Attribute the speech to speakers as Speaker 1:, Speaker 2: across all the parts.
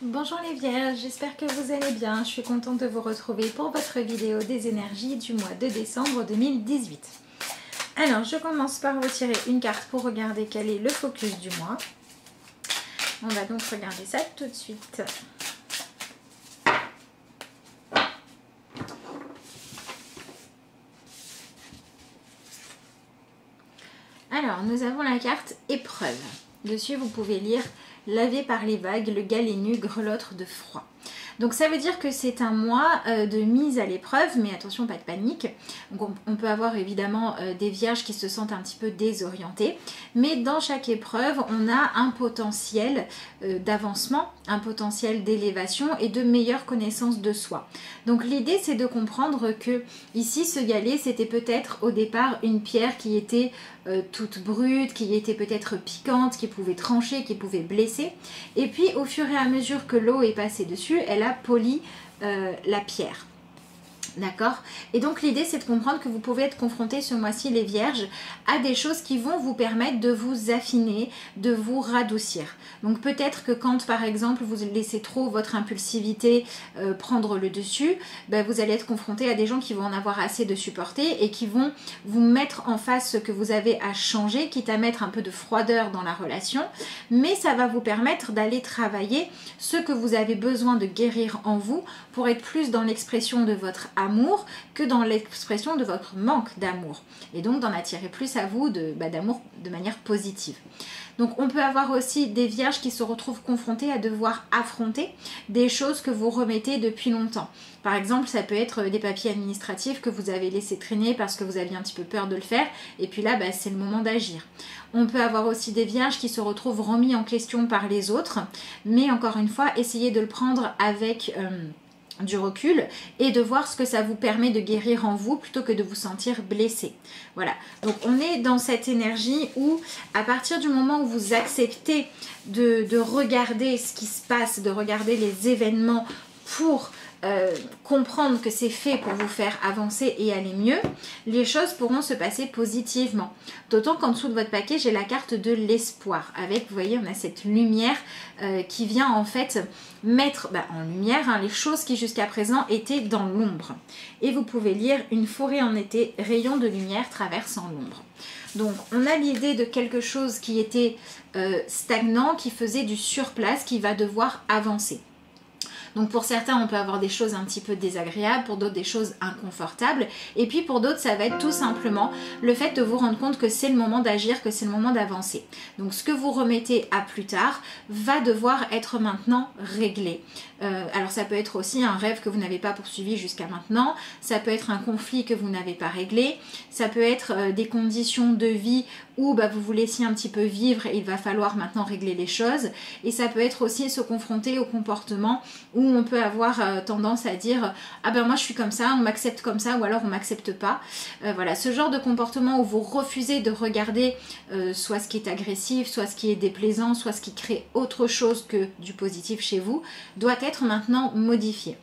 Speaker 1: Bonjour les vierges, j'espère que vous allez bien. Je suis contente de vous retrouver pour votre vidéo des énergies du mois de décembre 2018. Alors, je commence par vous tirer une carte pour regarder quel est le focus du mois. On va donc regarder ça tout de suite. Alors, nous avons la carte épreuve. Dessus, vous pouvez lire « Lavé par les vagues, le galet nu grelottre de froid ». Donc ça veut dire que c'est un mois de mise à l'épreuve, mais attention, pas de panique. Donc on peut avoir évidemment des vierges qui se sentent un petit peu désorientées, mais dans chaque épreuve, on a un potentiel d'avancement, un potentiel d'élévation et de meilleure connaissance de soi. Donc l'idée, c'est de comprendre que ici, ce galet, c'était peut-être au départ une pierre qui était toute brute, qui était peut-être piquante, qui pouvait trancher, qui pouvait blesser. Et puis au fur et à mesure que l'eau est passée dessus, elle a poli la pierre. D'accord? Et donc l'idée, c'est de comprendre que vous pouvez être confronté ce mois-ci, les vierges, à des choses qui vont vous permettre de vous affiner, de vous radoucir. Donc peut-être que quand par exemple vous laissez trop votre impulsivité prendre le dessus, ben, vous allez être confronté à des gens qui vont en avoir assez de supporter et qui vont vous mettre en face ce que vous avez à changer, quitte à mettre un peu de froideur dans la relation, mais ça va vous permettre d'aller travailler ce que vous avez besoin de guérir en vous pour être plus dans l'expression de votre amour que dans l'expression de votre manque d'amour, et donc d'en attirer plus à vous d'amour de manière positive. Donc on peut avoir aussi des vierges qui se retrouvent confrontées à devoir affronter des choses que vous remettez depuis longtemps. Par exemple, ça peut être des papiers administratifs que vous avez laissé traîner parce que vous aviez un petit peu peur de le faire, et puis là, c'est le moment d'agir. On peut avoir aussi des vierges qui se retrouvent remis en question par les autres, mais encore une fois, essayez de le prendre avec du recul et de voir ce que ça vous permet de guérir en vous plutôt que de vous sentir blessé. Voilà, donc on est dans cette énergie où à partir du moment où vous acceptez de regarder ce qui se passe, de regarder les événements pour comprendre que c'est fait pour vous faire avancer et aller mieux, les choses pourront se passer positivement. D'autant qu'en dessous de votre paquet, j'ai la carte de l'espoir. Avec, vous voyez, on a cette lumière qui vient en fait mettre en lumière les choses qui jusqu'à présent étaient dans l'ombre. Et vous pouvez lire « Une forêt en été, rayon de lumière traversant l'ombre ». Donc on a l'idée de quelque chose qui était stagnant, qui faisait du surplace, qui va devoir avancer. Donc pour certains, on peut avoir des choses un petit peu désagréables, pour d'autres des choses inconfortables. Et puis pour d'autres, ça va être tout simplement le fait de vous rendre compte que c'est le moment d'agir, que c'est le moment d'avancer. Donc ce que vous remettez à plus tard va devoir être maintenant réglé. Alors ça peut être aussi un rêve que vous n'avez pas poursuivi jusqu'à maintenant, ça peut être un conflit que vous n'avez pas réglé, ça peut être des conditions de vie où vous vous laissiez un petit peu vivre et il va falloir maintenant régler les choses. Et ça peut être aussi se confronter au comportement où on peut avoir tendance à dire « Ah ben moi je suis comme ça, on m'accepte comme ça ou alors on m'accepte pas ». Voilà, ce genre de comportement où vous refusez de regarder soit ce qui est agressif, soit ce qui est déplaisant, soit ce qui crée autre chose que du positif chez vous, doit être maintenant modifié.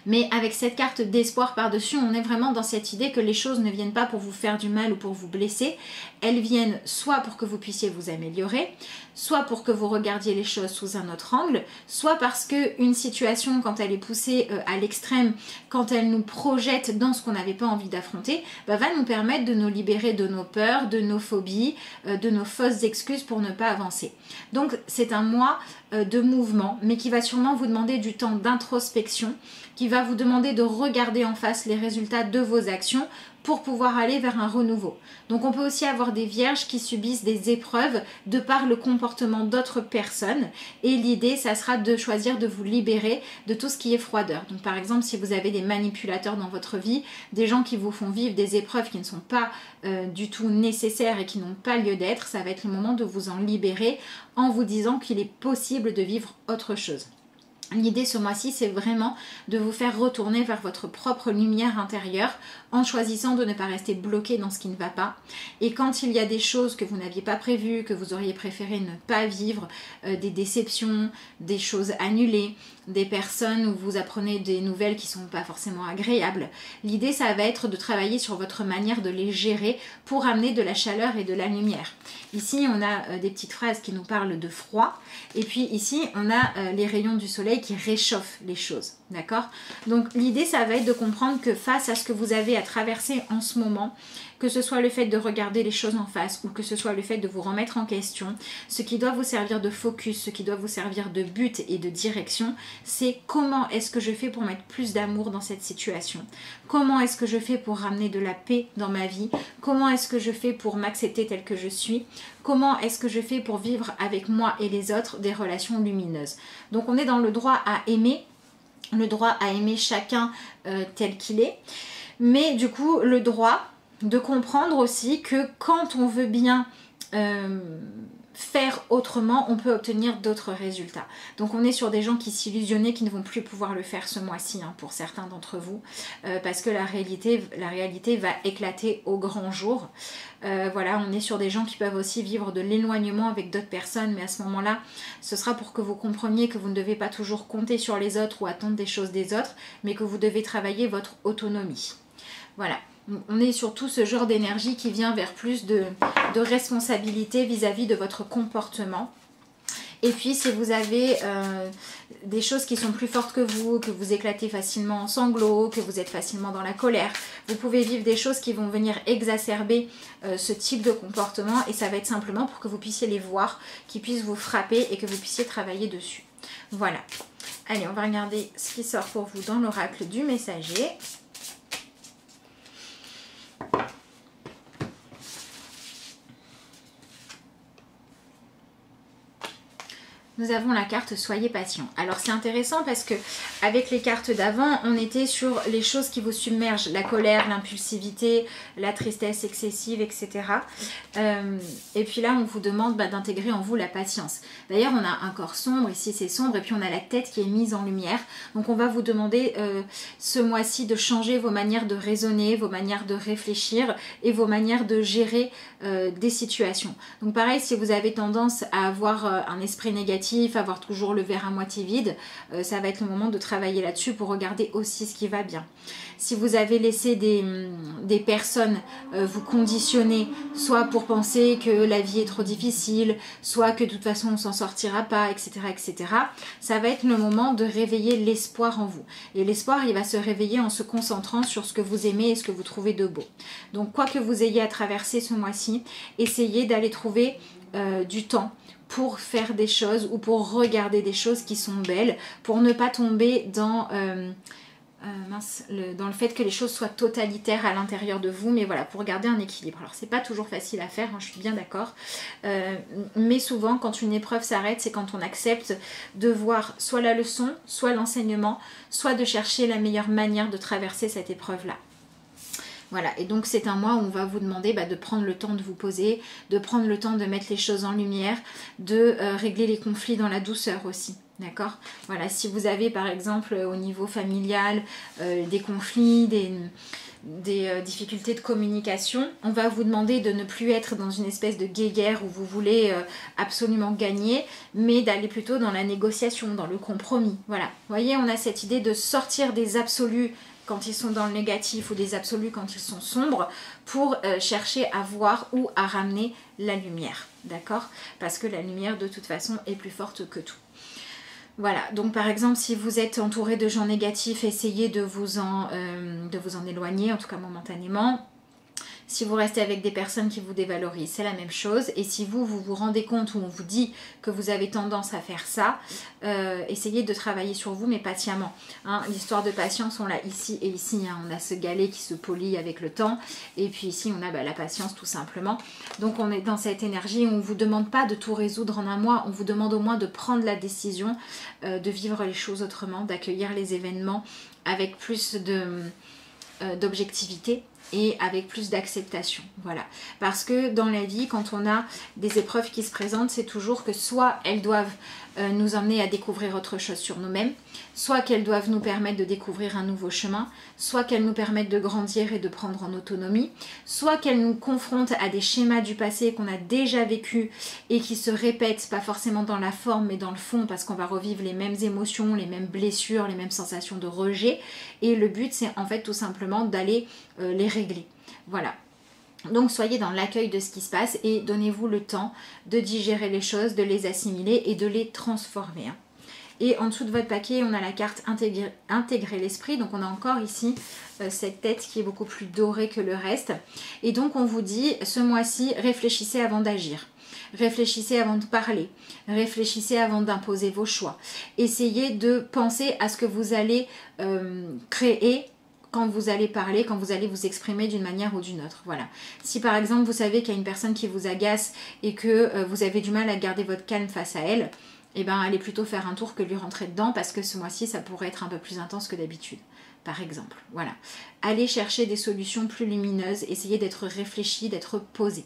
Speaker 1: Mais avec cette carte d'espoir par-dessus, on est vraiment dans cette idée que les choses ne viennent pas pour vous faire du mal ou pour vous blesser. Elles viennent soit pour que vous puissiez vous améliorer, soit pour que vous regardiez les choses sous un autre angle, soit parce qu'une situation, quand elle est poussée à l'extrême, quand elle nous projette dans ce qu'on n'avait pas envie d'affronter, va nous permettre de nous libérer de nos peurs, de nos phobies, de nos fausses excuses pour ne pas avancer. Donc c'est un mois de mouvement, mais qui va sûrement vous demander du temps d'introspection, qui va vous demander de regarder en face les résultats de vos actions pour pouvoir aller vers un renouveau. Donc on peut aussi avoir des vierges qui subissent des épreuves de par le comportement d'autres personnes, et l'idée ça sera de choisir de vous libérer de tout ce qui est froideur. Donc par exemple, si vous avez des manipulateurs dans votre vie, des gens qui vous font vivre des épreuves qui ne sont pas du tout nécessaires et qui n'ont pas lieu d'être, ça va être le moment de vous en libérer en vous disant qu'il est possible de vivre autre chose. L'idée ce mois-ci, c'est vraiment de vous faire retourner vers votre propre lumière intérieure en choisissant de ne pas rester bloqué dans ce qui ne va pas. Et quand il y a des choses que vous n'aviez pas prévues, que vous auriez préféré ne pas vivre, des déceptions, des choses annulées, des personnes où vous apprenez des nouvelles qui ne sont pas forcément agréables, l'idée ça va être de travailler sur votre manière de les gérer pour amener de la chaleur et de la lumière. Ici on a des petites phrases qui nous parlent de froid et puis ici on a les rayons du soleil qui réchauffent les choses, d'accord? Donc l'idée ça va être de comprendre que face à ce que vous avez à traverser en ce moment, que ce soit le fait de regarder les choses en face ou que ce soit le fait de vous remettre en question, ce qui doit vous servir de focus, ce qui doit vous servir de but et de direction, c'est comment est-ce que je fais pour mettre plus d'amour dans cette situation? Comment est-ce que je fais pour ramener de la paix dans ma vie? Comment est-ce que je fais pour m'accepter tel que je suis? Comment est-ce que je fais pour vivre avec moi et les autres des relations lumineuses? Donc on est dans le droit à aimer, chacun tel qu'il est, mais du coup le droit de comprendre aussi que quand on veut bien faire autrement, on peut obtenir d'autres résultats. Donc on est sur des gens qui s'illusionnaient, qui ne vont plus pouvoir le faire ce mois-ci, hein, pour certains d'entre vous, parce que la réalité va éclater au grand jour. Voilà, on est sur des gens qui peuvent aussi vivre de l'éloignement avec d'autres personnes, mais à ce moment-là, ce sera pour que vous compreniez que vous ne devez pas toujours compter sur les autres ou attendre des choses des autres, mais que vous devez travailler votre autonomie. Voilà. On est sur tout ce genre d'énergie qui vient vers plus de responsabilité vis-à-vis de votre comportement. Et puis si vous avez des choses qui sont plus fortes que vous éclatez facilement en sanglots, que vous êtes facilement dans la colère, vous pouvez vivre des choses qui vont venir exacerber ce type de comportement et ça va être simplement pour que vous puissiez les voir, qu'ils puissent vous frapper et que vous puissiez travailler dessus. Voilà. Allez, on va regarder ce qui sort pour vous dans l'oracle du messager. Nous avons la carte Soyez patient. Alors c'est intéressant parce que avec les cartes d'avant, on était sur les choses qui vous submergent, la colère, l'impulsivité, la tristesse excessive, etc. Et puis là, on vous demande d'intégrer en vous la patience. D'ailleurs, on a un corps sombre, ici c'est sombre, et puis on a la tête qui est mise en lumière. Donc on va vous demander ce mois-ci de changer vos manières de raisonner, vos manières de réfléchir et vos manières de gérer des situations. Donc pareil, si vous avez tendance à avoir un esprit négatif, avoir toujours le verre à moitié vide, ça va être le moment de travailler là-dessus pour regarder aussi ce qui va bien. Si vous avez laissé des personnes vous conditionner, soit pour penser que la vie est trop difficile, soit que de toute façon on s'en sortira pas, etc., etc., ça va être le moment de réveiller l'espoir en vous. Et l'espoir, il va se réveiller en se concentrant sur ce que vous aimez et ce que vous trouvez de beau. Donc quoi que vous ayez à traverser ce mois-ci, essayez d'aller trouver du temps pour faire des choses ou pour regarder des choses qui sont belles, pour ne pas tomber dans dans le fait que les choses soient totalitaires à l'intérieur de vous, mais voilà, pour garder un équilibre. Alors c'est pas toujours facile à faire, hein, je suis bien d'accord, mais souvent quand une épreuve s'arrête, c'est quand on accepte de voir soit la leçon, soit l'enseignement, soit de chercher la meilleure manière de traverser cette épreuve-là. Voilà, et donc c'est un mois où on va vous demander de prendre le temps de vous poser, de prendre le temps de mettre les choses en lumière, de régler les conflits dans la douceur aussi. D'accord? Voilà, si vous avez par exemple au niveau familial des conflits, des difficultés de communication, on va vous demander de ne plus être dans une espèce de guéguerre où vous voulez absolument gagner, mais d'aller plutôt dans la négociation, dans le compromis. Voilà, vous voyez, on a cette idée de sortir des absolus quand ils sont dans le négatif ou des absolus quand ils sont sombres pour chercher à voir ou à ramener la lumière, d'accord? Parce que la lumière de toute façon est plus forte que tout. Voilà, donc par exemple si vous êtes entouré de gens négatifs, essayez de vous en éloigner, en tout cas momentanément. Si vous restez avec des personnes qui vous dévalorisent, c'est la même chose. Et si vous vous rendez compte ou on vous dit que vous avez tendance à faire ça, essayez de travailler sur vous, mais patiemment. Hein, l'histoire de patience, on l'a ici et ici. Hein, on a ce galet qui se polit avec le temps. Et puis ici, on a la patience tout simplement. Donc on est dans cette énergie où on ne vous demande pas de tout résoudre en un mois. On vous demande au moins de prendre la décision de vivre les choses autrement, d'accueillir les événements avec plus d'objectivité et avec plus d'acceptation, voilà. Parce que dans la vie, quand on a des épreuves qui se présentent, c'est toujours que soit elles doivent nous emmener à découvrir autre chose sur nous-mêmes, soit qu'elles doivent nous permettre de découvrir un nouveau chemin, soit qu'elles nous permettent de grandir et de prendre en autonomie, soit qu'elles nous confrontent à des schémas du passé qu'on a déjà vécu et qui se répètent, pas forcément dans la forme mais dans le fond, parce qu'on va revivre les mêmes émotions, les mêmes blessures, les mêmes sensations de rejet, et le but c'est en fait tout simplement d'aller les régler. Voilà. Donc soyez dans l'accueil de ce qui se passe et donnez-vous le temps de digérer les choses, de les assimiler et de les transformer. Et en dessous de votre paquet, on a la carte intégrer l'esprit. Donc on a encore ici cette tête qui est beaucoup plus dorée que le reste. Et donc on vous dit, ce mois-ci, réfléchissez avant d'agir. Réfléchissez avant de parler. Réfléchissez avant d'imposer vos choix. Essayez de penser à ce que vous allez créer quand vous allez parler, quand vous allez vous exprimer d'une manière ou d'une autre. Voilà. Si par exemple vous savez qu'il y a une personne qui vous agace et que vous avez du mal à garder votre calme face à elle, eh ben allez plutôt faire un tour que lui rentrer dedans, parce que ce mois-ci ça pourrait être un peu plus intense que d'habitude. Par exemple. Voilà. Allez chercher des solutions plus lumineuses, essayez d'être réfléchi, d'être posé.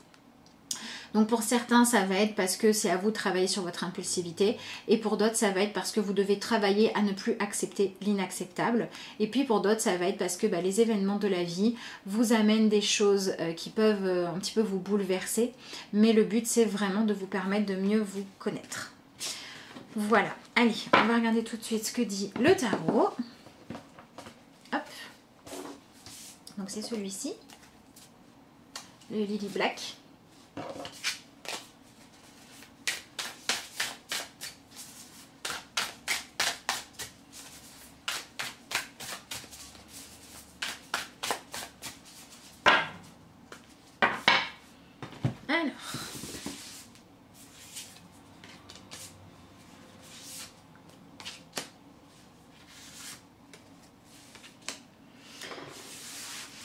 Speaker 1: Donc pour certains, ça va être parce que c'est à vous de travailler sur votre impulsivité. Et pour d'autres, ça va être parce que vous devez travailler à ne plus accepter l'inacceptable. Et puis pour d'autres, ça va être parce que les événements de la vie vous amènent des choses qui peuvent un petit peu vous bouleverser. Mais le but, c'est vraiment de vous permettre de mieux vous connaître. Voilà. Allez, on va regarder tout de suite ce que dit le tarot. Hop. Donc c'est celui-ci. Le Lily Black.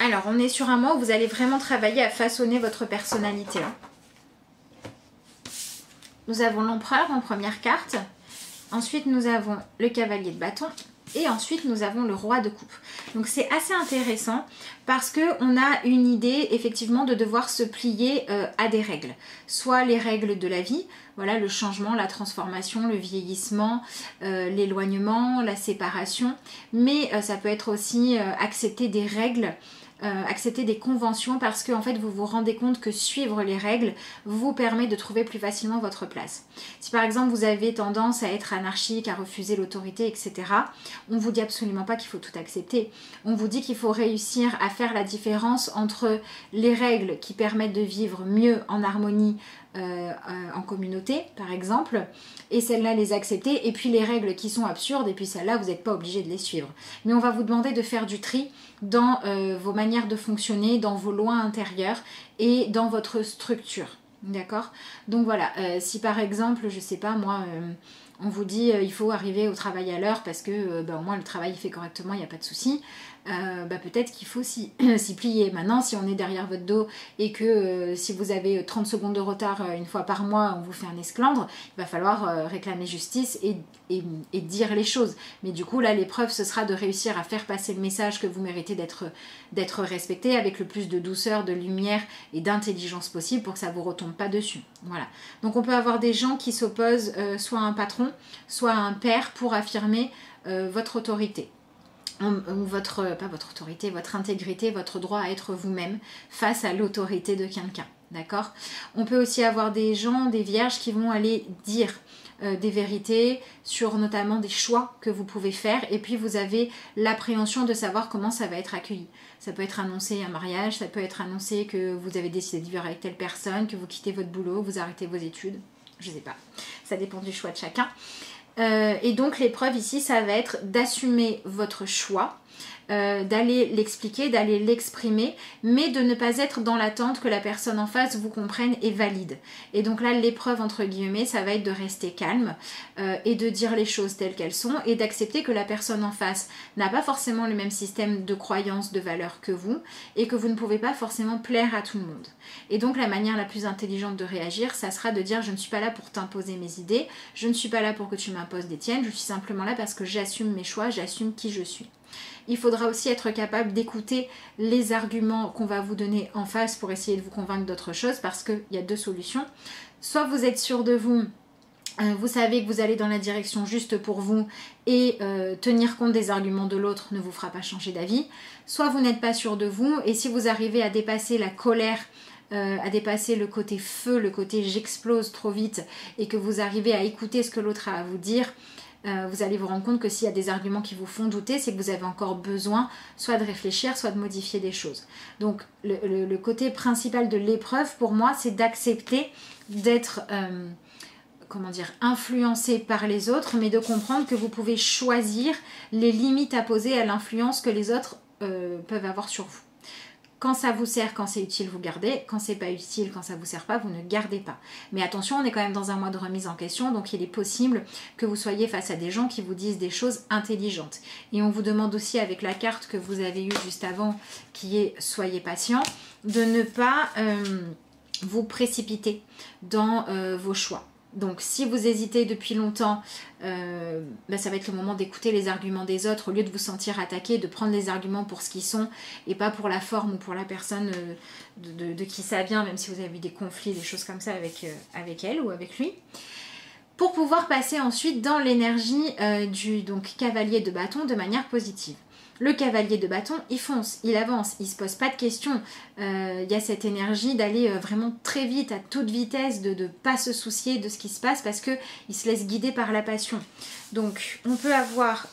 Speaker 1: Alors, on est sur un mois où vous allez vraiment travailler à façonner votre personnalité. Nous avons l'empereur en première carte. Ensuite, nous avons le cavalier de bâton. Et ensuite, nous avons le roi de coupe. Donc, c'est assez intéressant parce qu'on a une idée, effectivement, de devoir se plier à des règles. Soit les règles de la vie, voilà, le changement, la transformation, le vieillissement, l'éloignement, la séparation. Mais ça peut être aussi accepter des règles, accepter des conventions, parce que en fait vous vous rendez compte que suivre les règles vous permet de trouver plus facilement votre place. Si par exemple vous avez tendance à être anarchique, à refuser l'autorité, etc., on vous dit absolument pas qu'il faut tout accepter. On vous dit qu'il faut réussir à faire la différence entre les règles qui permettent de vivre mieux en harmonie en communauté par exemple, et celles-là les accepter, et puis les règles qui sont absurdes, et puis celles-là vous n'êtes pas obligé de les suivre. Mais on va vous demander de faire du tri dans vos manières de fonctionner, dans vos lois intérieures et dans votre structure. D'accord? Donc voilà, si par exemple, je sais pas moi, on vous dit il faut arriver au travail à l'heure parce que au moins le travail est fait correctement, il n'y a pas de souci. Peut-être qu'il faut s'y plier. Maintenant, si on est derrière votre dos et que si vous avez 30 secondes de retard une fois par mois, on vous fait un esclandre, il va falloir réclamer justice et dire les choses. Mais du coup, là, l'épreuve, ce sera de réussir à faire passer le message que vous méritez d'être respecté avec le plus de douceur, de lumière et d'intelligence possible pour que ça ne vous retombe pas dessus. Voilà. Donc, on peut avoir des gens qui s'opposent soit à un patron, soit à un père pour affirmer votre autorité. Pas votre autorité, votre intégrité, votre droit à être vous-même face à l'autorité de quelqu'un, d'accord? On peut aussi avoir des gens, des vierges qui vont aller dire des vérités sur notamment des choix que vous pouvez faire, et puis vous avez l'appréhension de savoir comment ça va être accueilli. Ça peut être annoncé un mariage, ça peut être annoncé que vous avez décidé de vivre avec telle personne, que vous quittez votre boulot, vous arrêtez vos études, je sais pas, ça dépend du choix de chacun. Et donc l'épreuve ici, ça va être d'assumer votre choix, d'aller l'expliquer, d'aller l'exprimer, mais de ne pas être dans l'attente que la personne en face vous comprenne et valide. Et donc là, l'épreuve entre guillemets, ça va être de rester calme et de dire les choses telles qu'elles sont, et d'accepter que la personne en face n'a pas forcément le même système de croyances, de valeurs que vous, et que vous ne pouvez pas forcément plaire à tout le monde. Et donc la manière la plus intelligente de réagir, ça sera de dire: je ne suis pas là pour t'imposer mes idées, je ne suis pas là pour que tu m'imposes des tiennes, je suis simplement là parce que j'assume mes choix, j'assume qui je suis. Il faudra aussi être capable d'écouter les arguments qu'on va vous donner en face pour essayer de vous convaincre d'autre chose, parce qu'il y a deux solutions. Soit vous êtes sûr de vous Vous savez que vous allez dans la direction juste pour vous et tenir compte des arguments de l'autre ne vous fera pas changer d'avis. Soit vous n'êtes pas sûr de vous et si vous arrivez à dépasser la colère, à dépasser le côté feu, le côté j'explose trop vite et que vous arrivez à écouter ce que l'autre a à vous dire, vous allez vous rendre compte que s'il y a des arguments qui vous font douter, c'est que vous avez encore besoin soit de réfléchir, soit de modifier des choses. Donc le côté principal de l'épreuve pour moi, c'est d'accepter d'être comment dire, influencé par les autres, mais de comprendre que vous pouvez choisir les limites à poser à l'influence que les autres peuvent avoir sur vous. Quand ça vous sert, quand c'est utile, vous gardez. Quand c'est pas utile, quand ça vous sert pas, vous ne gardez pas. Mais attention, on est quand même dans un mois de remise en question, donc il est possible que vous soyez face à des gens qui vous disent des choses intelligentes. Et on vous demande aussi avec la carte que vous avez eue juste avant, qui est « Soyez patient », de ne pas vous précipiter dans vos choix. Donc si vous hésitez depuis longtemps, ça va être le moment d'écouter les arguments des autres au lieu de vous sentir attaqué, de prendre les arguments pour ce qu'ils sont et pas pour la forme ou pour la personne de qui ça vient, même si vous avez eu des conflits, des choses comme ça avec elle ou avec lui. Pour pouvoir passer ensuite dans l'énergie du cavalier de bâton de manière positive. Le cavalier de bâton, il fonce, il avance, il ne se pose pas de questions. Il y a cette énergie d'aller vraiment très vite, à toute vitesse, de ne pas se soucier de ce qui se passe parce qu'il se laisse guider par la passion. Donc, on peut avoir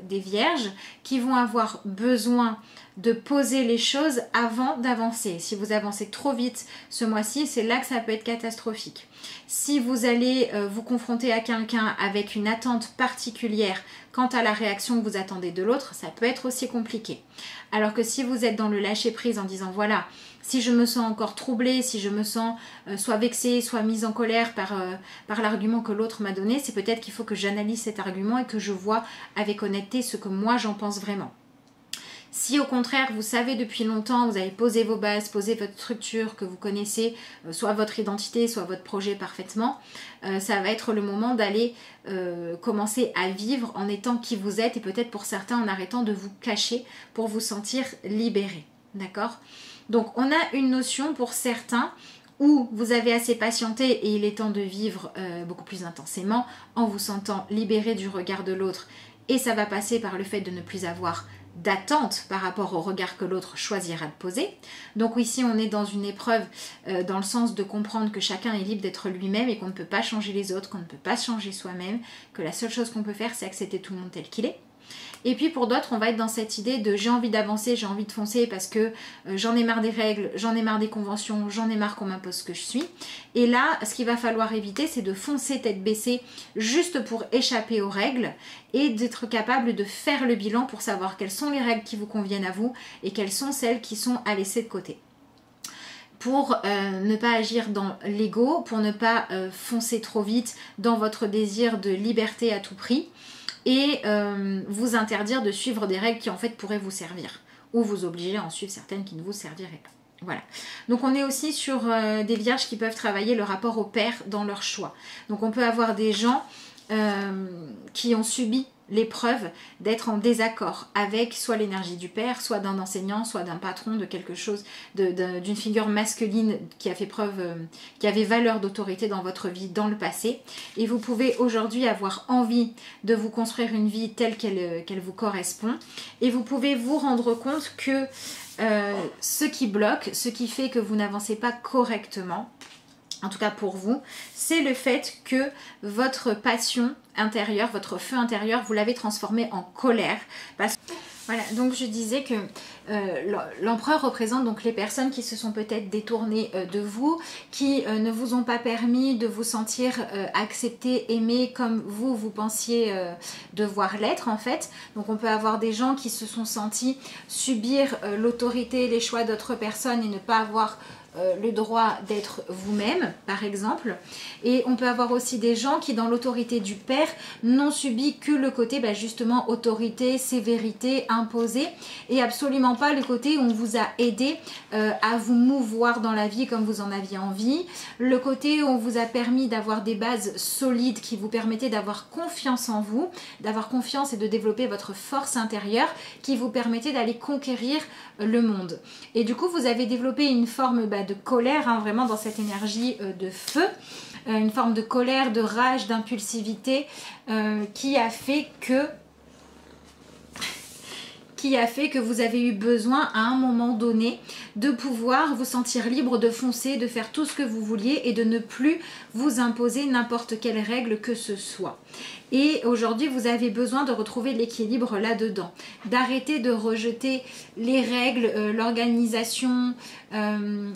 Speaker 1: des vierges qui vont avoir besoin de poser les choses avant d'avancer. Si vous avancez trop vite ce mois-ci, c'est là que ça peut être catastrophique. Si vous allez vous confronter à quelqu'un avec une attente particulière quant à la réaction que vous attendez de l'autre, ça peut être aussi compliqué. Alors que si vous êtes dans le lâcher-prise en disant voilà, si je me sens encore troublée, si je me sens soit vexée, soit mise en colère par l'argument que l'autre m'a donné, c'est peut-être qu'il faut que j'analyse cet argument et que je vois avec honnêteté ce que moi j'en pense vraiment. Si au contraire, vous savez depuis longtemps, vous avez posé vos bases, posé votre structure, que vous connaissez, soit votre identité, soit votre projet parfaitement, ça va être le moment d'aller commencer à vivre en étant qui vous êtes et peut-être pour certains en arrêtant de vous cacher pour vous sentir libéré. D'accord ? Donc on a une notion pour certains où vous avez assez patienté et il est temps de vivre beaucoup plus intensément en vous sentant libéré du regard de l'autre et ça va passer par le fait de ne plus avoir d'attente par rapport au regard que l'autre choisira de poser. Donc ici on est dans une épreuve dans le sens de comprendre que chacun est libre d'être lui-même et qu'on ne peut pas changer les autres, qu'on ne peut pas changer soi-même, que la seule chose qu'on peut faire c'est accepter tout le monde tel qu'il est. Et puis pour d'autres, on va être dans cette idée de j'ai envie d'avancer, j'ai envie de foncer parce que j'en ai marre des règles, j'en ai marre des conventions, j'en ai marre qu'on m'impose ce que je suis. Et là, ce qu'il va falloir éviter, c'est de foncer tête baissée juste pour échapper aux règles et d'être capable de faire le bilan pour savoir quelles sont les règles qui vous conviennent à vous et quelles sont celles qui sont à laisser de côté. Pour ne pas agir dans l'ego, pour ne pas foncer trop vite dans votre désir de liberté à tout prix, et vous interdire de suivre des règles qui en fait pourraient vous servir ou vous obliger à en suivre certaines qui ne vous serviraient pas. Voilà. Donc on est aussi sur des vierges qui peuvent travailler le rapport au père dans leur choix. Donc on peut avoir des gens qui ont subi l'épreuve d'être en désaccord avec soit l'énergie du père, soit d'un enseignant, soit d'un patron, de quelque chose, d'une figure masculine qui a fait preuve, qui avait valeur d'autorité dans votre vie dans le passé. Et vous pouvez aujourd'hui avoir envie de vous construire une vie telle qu'elle vous correspond. Et vous pouvez vous rendre compte que ce qui bloque, ce qui fait que vous n'avancez pas correctement, en tout cas pour vous, c'est le fait que votre passion intérieure, votre feu intérieur, vous l'avez transformé en colère. Voilà, donc je disais que l'empereur représente donc les personnes qui se sont peut-être détournées de vous, qui ne vous ont pas permis de vous sentir accepté, aimé comme vous pensiez devoir l'être en fait. Donc on peut avoir des gens qui se sont sentis subir l'autorité, les choix d'autres personnes et ne pas avoir le droit d'être vous-même par exemple, et on peut avoir aussi des gens qui dans l'autorité du père n'ont subi que le côté justement autorité, sévérité imposée et absolument pas le côté où on vous a aidé à vous mouvoir dans la vie comme vous en aviez envie, le côté où on vous a permis d'avoir des bases solides qui vous permettaient d'avoir confiance en vous, d'avoir confiance et de développer votre force intérieure qui vous permettait d'aller conquérir le monde. Et du coup vous avez développé une forme de colère, vraiment dans cette énergie de feu, une forme de colère, de rage, d'impulsivité qui a fait que vous avez eu besoin à un moment donné de pouvoir vous sentir libre de foncer, de faire tout ce que vous vouliez et de ne plus vous imposer n'importe quelle règle que ce soit. Et aujourd'hui, vous avez besoin de retrouver l'équilibre là-dedans, d'arrêter de rejeter les règles, l'organisation, le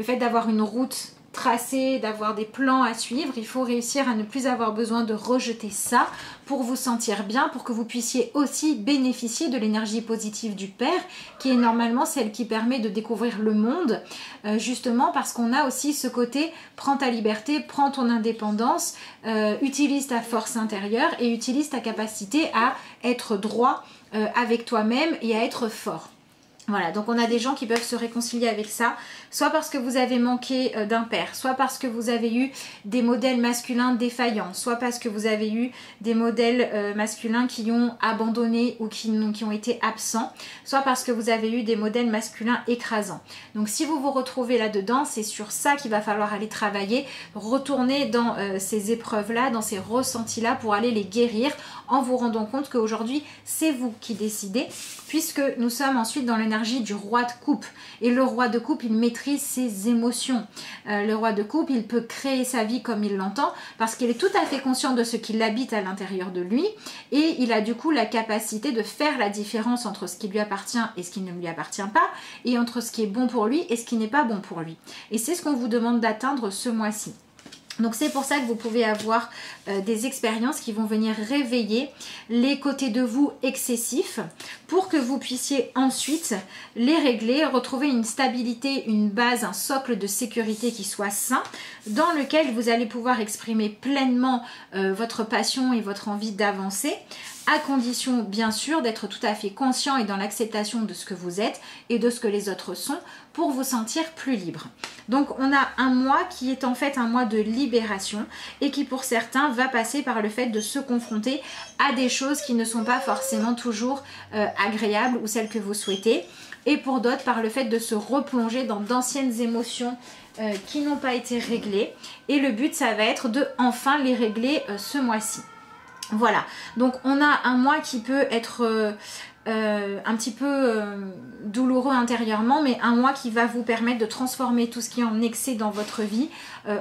Speaker 1: fait d'avoir une route tracée, d'avoir des plans à suivre. Il faut réussir à ne plus avoir besoin de rejeter ça pour vous sentir bien, pour que vous puissiez aussi bénéficier de l'énergie positive du Père, qui est normalement celle qui permet de découvrir le monde, justement parce qu'on a aussi ce côté prends ta liberté, prends ton indépendance, utilise ta force intérieure et utilise ta capacité à être droit avec toi-même et à être fort. Voilà, donc on a des gens qui peuvent se réconcilier avec ça, soit parce que vous avez manqué d'un père, soit parce que vous avez eu des modèles masculins défaillants, soit parce que vous avez eu des modèles masculins qui ont abandonné ou qui ont été absents, soit parce que vous avez eu des modèles masculins écrasants. Donc si vous vous retrouvez là-dedans, c'est sur ça qu'il va falloir aller travailler, retourner dans ces épreuves-là, dans ces ressentis-là pour aller les guérir en vous rendant compte qu'aujourd'hui, c'est vous qui décidez, puisque nous sommes ensuite dans l'énergie du roi de coupe. Et le roi de coupe, il maîtrise ses émotions. Le roi de coupe, il peut créer sa vie comme il l'entend, parce qu'il est tout à fait conscient de ce qui l'habite à l'intérieur de lui, et il a du coup la capacité de faire la différence entre ce qui lui appartient et ce qui ne lui appartient pas, et entre ce qui est bon pour lui et ce qui n'est pas bon pour lui. Et c'est ce qu'on vous demande d'atteindre ce mois-ci. Donc c'est pour ça que vous pouvez avoir des expériences qui vont venir réveiller les côtés de vous excessifs pour que vous puissiez ensuite les régler, retrouver une stabilité, une base, un socle de sécurité qui soit sain, dans lequel vous allez pouvoir exprimer pleinement votre passion et votre envie d'avancer, à condition bien sûr d'être tout à fait conscient et dans l'acceptation de ce que vous êtes et de ce que les autres sont pour vous sentir plus libre. Donc on a un mois qui est en fait un mois de libération et qui pour certains va passer par le fait de se confronter à des choses qui ne sont pas forcément toujours agréables ou celles que vous souhaitez, et pour d'autres par le fait de se replonger dans d'anciennes émotions qui n'ont pas été réglées, et le but ça va être de enfin les régler ce mois-ci. Voilà, donc on a un mois qui peut être un petit peu douloureux intérieurement, mais un mois qui va vous permettre de transformer tout ce qui est en excès dans votre vie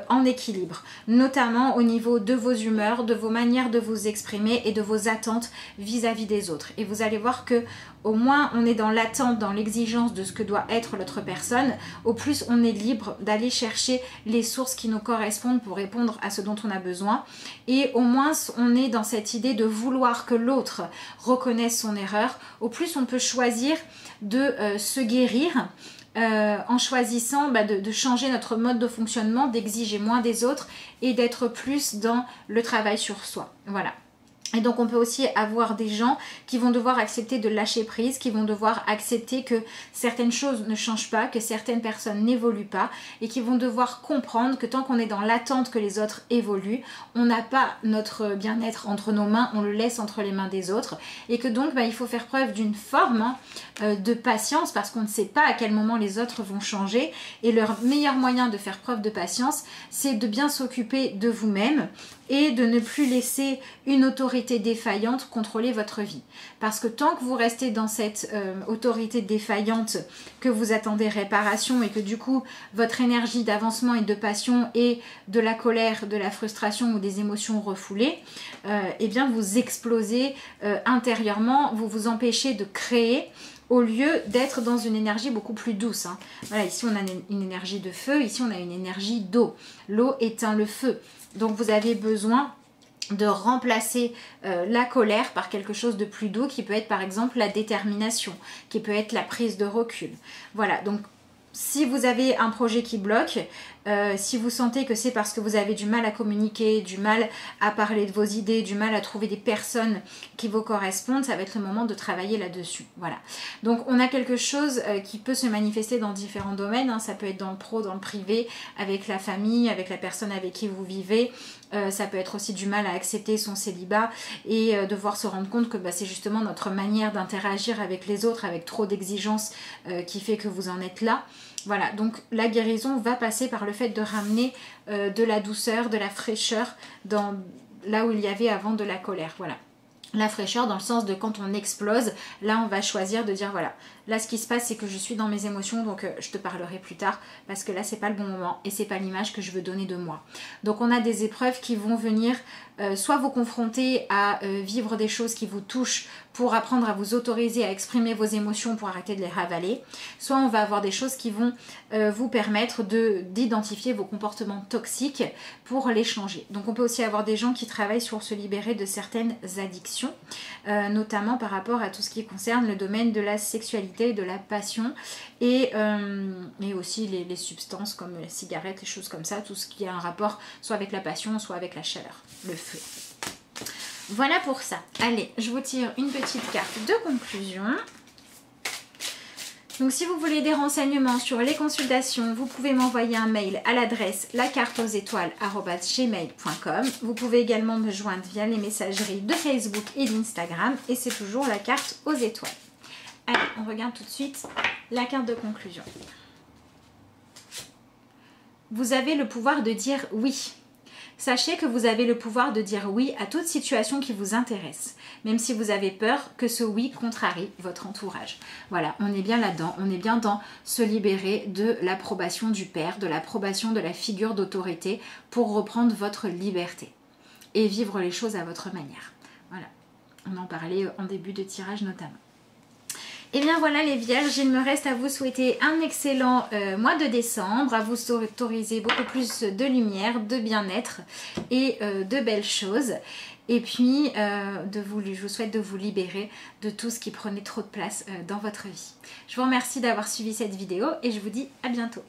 Speaker 1: en équilibre, notamment au niveau de vos humeurs, de vos manières de vous exprimer et de vos attentes vis-à-vis des autres. Et vous allez voir que au moins on est dans l'attente, dans l'exigence de ce que doit être l'autre personne, au plus on est libre d'aller chercher les sources qui nous correspondent pour répondre à ce dont on a besoin, et au moins on est dans cette idée de vouloir que l'autre reconnaisse son erreur. Au plus on peut choisir de se guérir en choisissant de changer notre mode de fonctionnement, d'exiger moins des autres et d'être plus dans le travail sur soi. Voilà. Et donc on peut aussi avoir des gens qui vont devoir accepter de lâcher prise, qui vont devoir accepter que certaines choses ne changent pas, que certaines personnes n'évoluent pas, et qui vont devoir comprendre que tant qu'on est dans l'attente que les autres évoluent, on n'a pas notre bien-être entre nos mains, on le laisse entre les mains des autres, et que donc il faut faire preuve d'une forme de patience, parce qu'on ne sait pas à quel moment les autres vont changer, et leur meilleur moyen de faire preuve de patience, c'est de bien s'occuper de vous-même et de ne plus laisser une autorité défaillante contrôler votre vie. Parce que tant que vous restez dans cette autorité défaillante, que vous attendez réparation et que du coup votre énergie d'avancement et de passion est de la colère, de la frustration ou des émotions refoulées, eh bien vous explosez intérieurement, vous vous empêchez de créer au lieu d'être dans une énergie beaucoup plus douce. Hein. Voilà, ici on a une énergie de feu, ici on a une énergie d'eau. L'eau éteint le feu. Donc vous avez besoin de remplacer la colère par quelque chose de plus doux qui peut être par exemple la détermination, qui peut être la prise de recul. Voilà, donc si vous avez un projet qui bloque, si vous sentez que c'est parce que vous avez du mal à communiquer, du mal à parler de vos idées, du mal à trouver des personnes qui vous correspondent, ça va être le moment de travailler là-dessus. Voilà. Donc on a quelque chose qui peut se manifester dans différents domaines, hein. Ça peut être dans le pro, dans le privé, avec la famille, avec la personne avec qui vous vivez. Ça peut être aussi du mal à accepter son célibat et devoir se rendre compte que c'est justement notre manière d'interagir avec les autres, avec trop d'exigences qui fait que vous en êtes là. Voilà, donc la guérison va passer par le fait de ramener de la douceur, de la fraîcheur dans là où il y avait avant de la colère. Voilà. La fraîcheur dans le sens de quand on explose, là on va choisir de dire voilà, là ce qui se passe c'est que je suis dans mes émotions, donc je te parlerai plus tard parce que là c'est pas le bon moment et c'est pas l'image que je veux donner de moi. Donc on a des épreuves qui vont venir soit vous confronter à vivre des choses qui vous touchent pour apprendre à vous autoriser à exprimer vos émotions pour arrêter de les ravaler, soit on va avoir des choses qui vont vous permettre d'identifier vos comportements toxiques pour les changer. Donc on peut aussi avoir des gens qui travaillent sur se libérer de certaines addictions, notamment par rapport à tout ce qui concerne le domaine de la sexualité, de la passion et aussi les substances comme les cigarettes, les choses comme ça, tout ce qui a un rapport soit avec la passion, soit avec la chaleur, le feu. Voilà pour ça. Allez, je vous tire une petite carte de conclusion. Donc si vous voulez des renseignements sur les consultations, vous pouvez m'envoyer un mail à l'adresse lacarteauxétoiles@gmail.com. Vous pouvez également me joindre via les messageries de Facebook et d'Instagram et c'est toujours la carte aux étoiles. Allez, on regarde tout de suite la carte de conclusion. Vous avez le pouvoir de dire oui. Sachez que vous avez le pouvoir de dire oui à toute situation qui vous intéresse, même si vous avez peur que ce oui contrarie votre entourage. Voilà, on est bien là-dedans, on est bien dans se libérer de l'approbation du père, de l'approbation de la figure d'autorité pour reprendre votre liberté et vivre les choses à votre manière. Voilà, on en parlait en début de tirage notamment. Et bien voilà les vierges, il me reste à vous souhaiter un excellent mois de décembre, à vous autoriser beaucoup plus de lumière, de bien-être et de belles choses. Et puis je vous souhaite de vous libérer de tout ce qui prenait trop de place dans votre vie. Je vous remercie d'avoir suivi cette vidéo et je vous dis à bientôt.